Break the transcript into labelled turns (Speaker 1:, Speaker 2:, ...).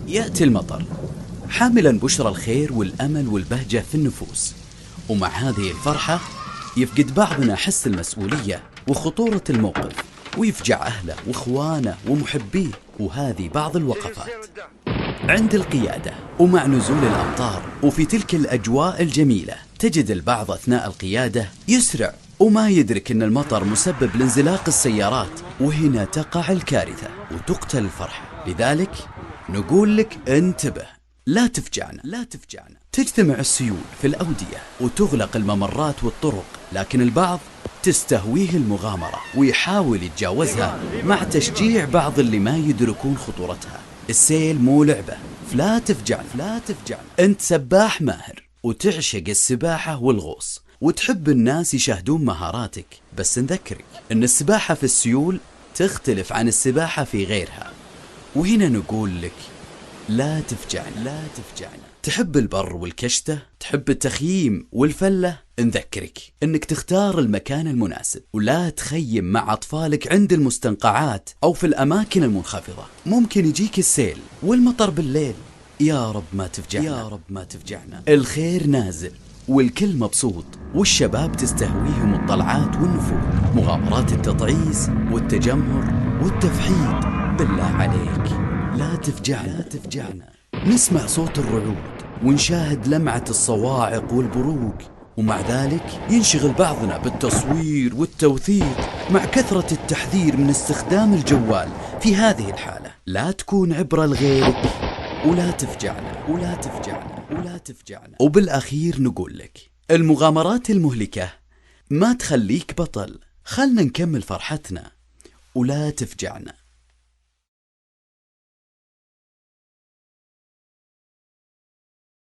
Speaker 1: يأتي المطر حاملا بشرى الخير والأمل والبهجة في النفوس، ومع هذه الفرحة يفقد بعضنا حس المسؤولية وخطورة الموقف، ويفجع أهله وإخوانه ومحبيه. وهذه بعض الوقفات عند القيادة ومع نزول الأمطار. وفي تلك الأجواء الجميلة تجد البعض أثناء القيادة يسرع وما يدرك أن المطر مسبب لانزلاق السيارات، وهنا تقع الكارثة وتقتل الفرحة. لذلك نقول لك انتبه، لا تفجعنا، لا تفجعنا. تجتمع السيول في الأودية وتغلق الممرات والطرق، لكن البعض تستهويه المغامرة ويحاول يتجاوزها مع تشجيع بعض اللي ما يدركون خطورتها. السيل مو لعبة، فلا تفجعنا، لا تفجعنا. انت سباح ماهر وتعشق السباحة والغوص وتحب الناس يشاهدون مهاراتك، بس نذكرك ان السباحة في السيول تختلف عن السباحة في غيرها. وهنا نقول لك لا تفجعنا، لا تفجعنا. تحب البر والكشتة، تحب التخييم والفلة، نذكرك انك تختار المكان المناسب ولا تخيم مع اطفالك عند المستنقعات او في الاماكن المنخفضة. ممكن يجيك السيل والمطر بالليل. يا رب ما تفجعنا، يا رب ما تفجعنا. الخير نازل والكل مبسوط، والشباب تستهويهم الطلعات والنفوذ، مغامرات التطعيز والتجمهر والتفحيط. بالله عليك لا تفجعنا، لا تفجعنا. نسمع صوت الرعود ونشاهد لمعة الصواعق والبروق، ومع ذلك ينشغل بعضنا بالتصوير والتوثيق مع كثرة التحذير من استخدام الجوال. في هذه الحالة لا تكون عبرة لغيرك، ولا تفجعنا، ولا تفجعنا، ولا تفجعنا. وبالأخير نقول لك المغامرات المهلكة ما تخليك بطل. خلنا نكمل فرحتنا ولا تفجعنا.